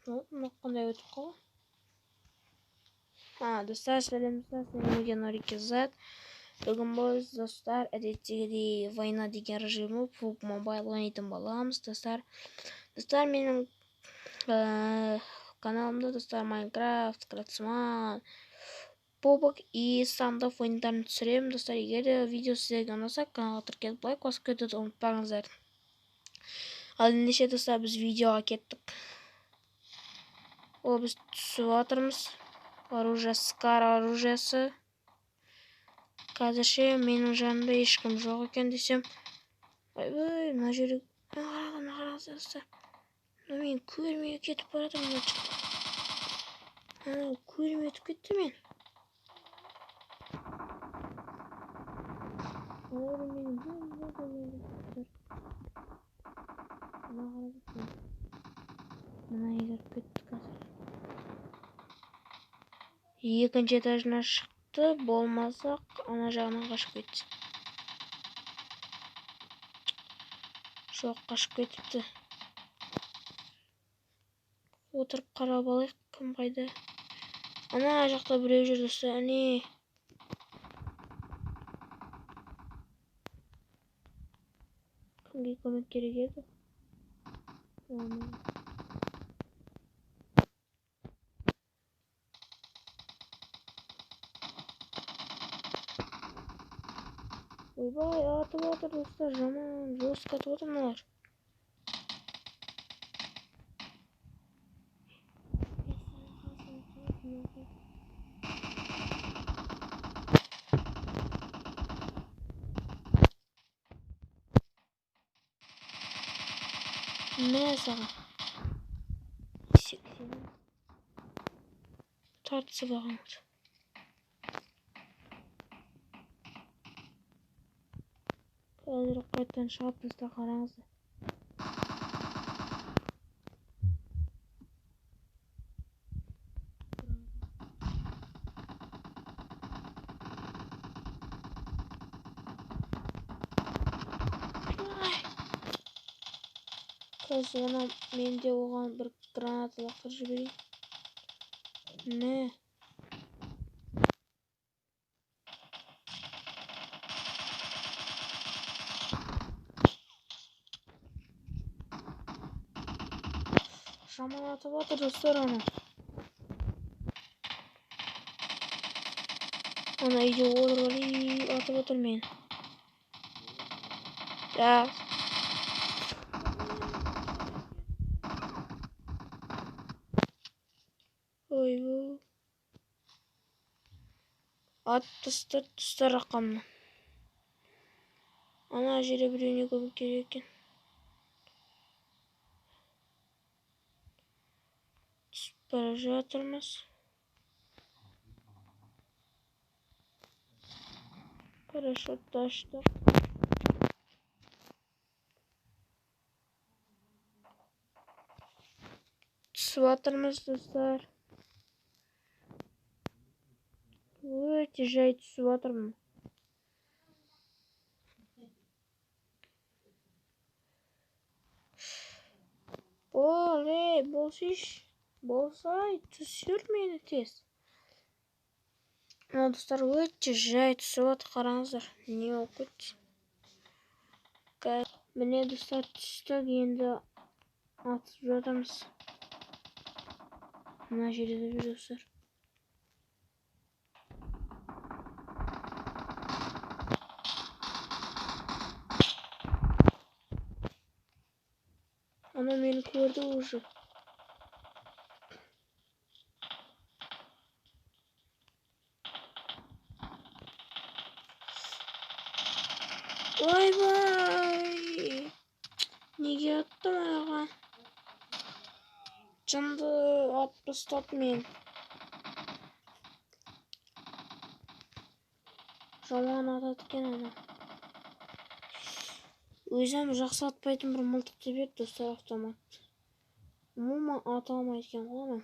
Қандай өтіп қала? Достар, сәлем достар, сәлем Норики Z. Бүгін біз, достар, әдеттегідей война деген режимі PUBG Mobile ойнайтын боламыз, достар. Достар, менің каналымда, достар, Майнкрафт, Крацман, Побок и сандық ойындарын түсіремін, достар. Егер де видео сіздерге ұнаса, каналға тіркеліп лайк басып кетуді ұмытпаңыздар. Ал ендеше, достар, біз видеоға кеттік. Ол біз түсіп жатырмыз. Оружие, скар оружиясы. Қазірше менің жанымда ешкім жоқ екен десем. Ой, мына жерге қараңыз достар. Мен көрмей кетіп баратырмын. Көрмей өтіп кетті мен. Мына егер кетті қазір. Екінші этажына шықты, болмаса ана жағынан қашып кетті. Жоқ, қашып кетіпті. Отырып қарап алайық, кім қайда. Ана жақта біреу жүр достар, әне. Кімге көмек керек еді? Ойбай, атып отыр достар, жаман, жестко атып отыр мыналар. Міне саған. Тартысы бағыңыз. Қазір қайттан шығып достар, қараңыздар. Қазір мен де оған бір граната лақтырып жіберейін. Не? Жаман атып отыр достар ана. Ана үйде атып отыр мен. Ойбу. Ат тұстар рақамын. Ана жерде біреуіне көмек керек екен. Түсіп бара жатырмыз. Парашютті аштық. Түсіп жатырмыз достар. Өте жай түсіп жатырмын. Болсай, түсір мені тез. Достар, өте жай түсіп жатыр, қараңыздар. Не болып кетті? Міне достар, түстік, енді атып жатырмыз. Мына жерде жүр достар. Ана мені көрді уже. Ойбай! Неге аттым аяға? Жынды атып тастады мен. Жаман атады екен ана. Өзім жақсы атпайтын бір мылтықты берді достар, автомат. Мұма ата алмайды екен ғой ана.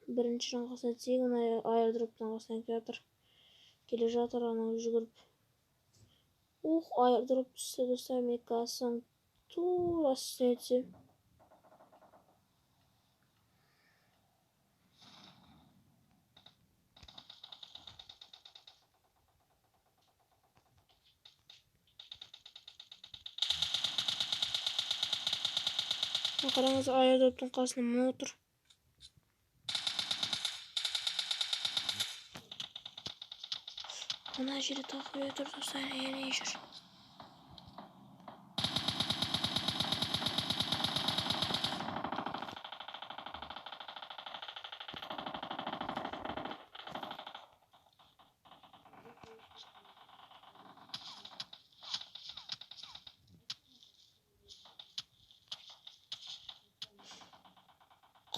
Бірінші жанға сәтсек, ана аирдроптан қасынан келе жатыр ана жүгіріп. Аирдроп түсті достар, мен қазір тура үстіне түсем. Қараңыз, аэродроптың қасында мына отыр. Мына жерде тағы біреу тұр достар, не жүр.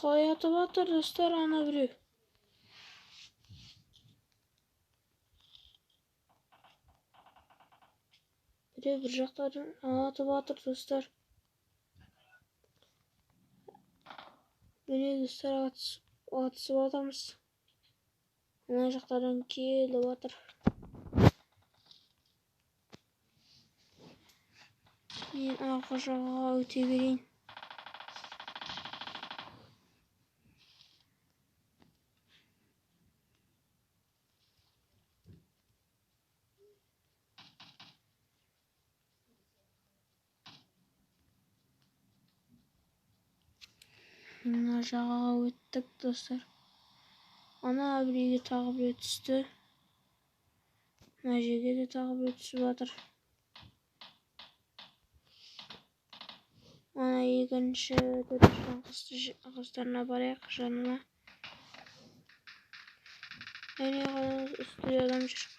Қалай атып жатыр достар, ана біреу. Біреу бір жақтардан атып жатыр достар. Міне достар, атысып жатырмыз. Мына жақтардан келіп жатыр. Мен арқа жағаға өте берейін. Мына жағаға өттік достар. Ана біреуге тағы біреу түсті. Мына жерге де тағы біреу түсіп жатыр. Ана екінші төртінші қыздарына барайық жанына. Әне қараңыз, үстінде адам жүр.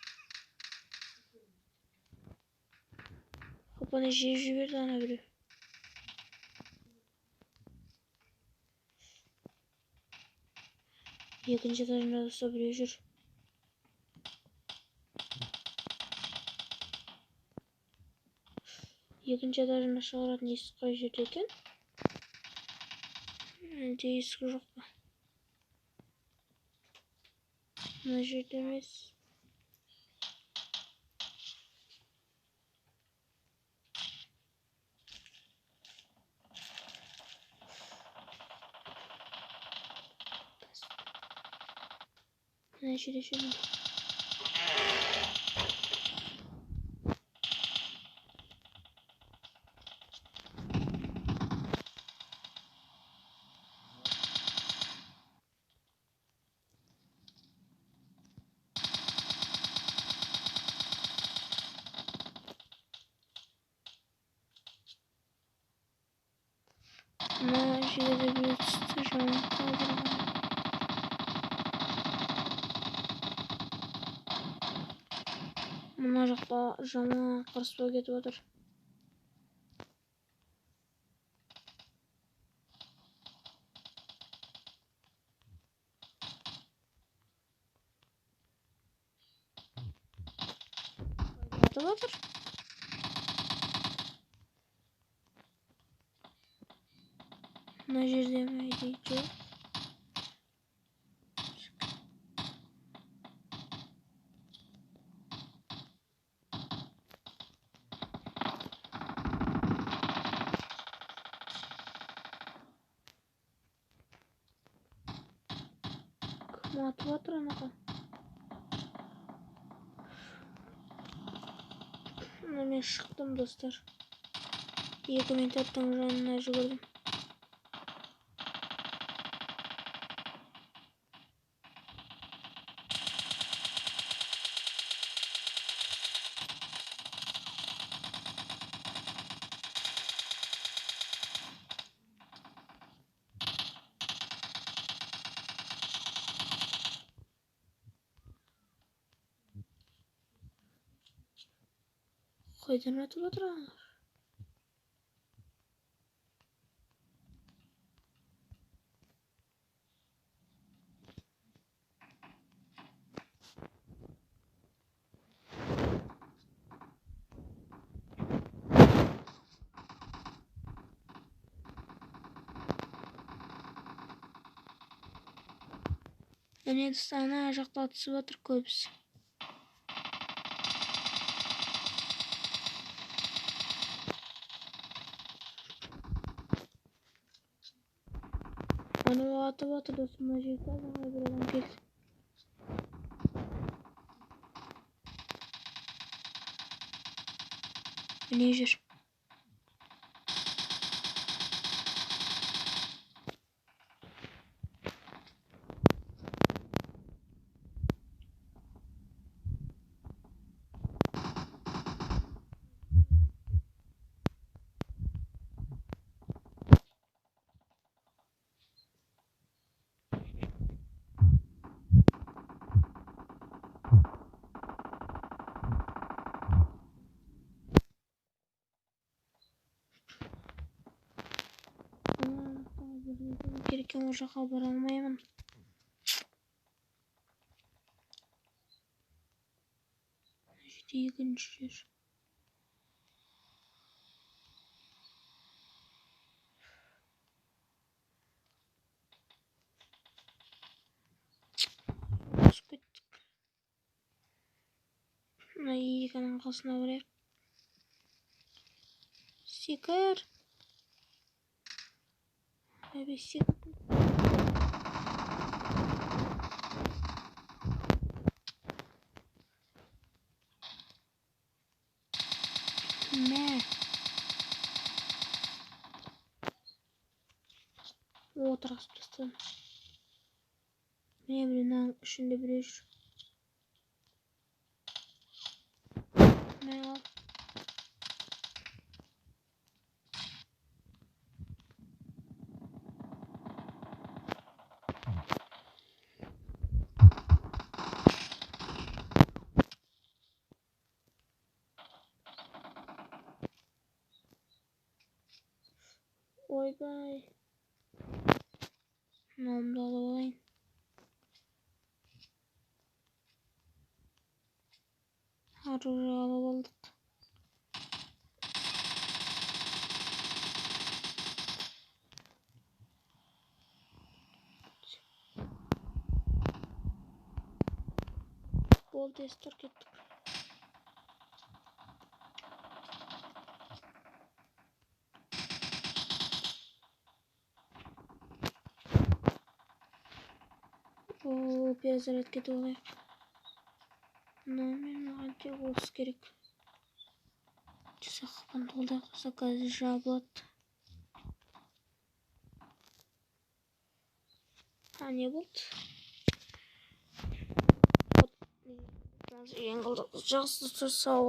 Қопаны жеп жіберді ана біреу. Екінші этажында достар біреу жүр. Екінші этажында шығаратын есік қай жерде екен? Менде есік жоқ па? Мына жерде емес. Мына жерде жүрмін. Мына жерде біреу түсті, жауын қалдырған. Мына жақта жаман қырыспау кетіп отыр. Атып отыр. Мына жерде ме дейді. Кім атып жатыр анаға? Мен шықтым достар. 2 минуттың жанына жүгірдім. Қайдан атып жатыр аналар? Міне достар, ана жақта атысып жатыр көбісі. Анау атып жатыр достар, мына жерде анаға бір адам келді. Міне жүр. керек екен, ол жаққа бара алмаймын. Жерде екінші жер. Түсіп кеттік. Мына егеннің қасына барайық. Секір. Әбе секір. Мә. Отырғызып тастадым. Міне біреуінің ішінде біреу жүр. Мә ал. Ойбай. Мынауымды алып алайын. Оружие алып алдық. Болды, естір кеттік. Перезарядка етіп алайық. Мен маған тек осы керек. Қақпаны толтырайық, заказ жабылады. Не болды? Жақсы тұрса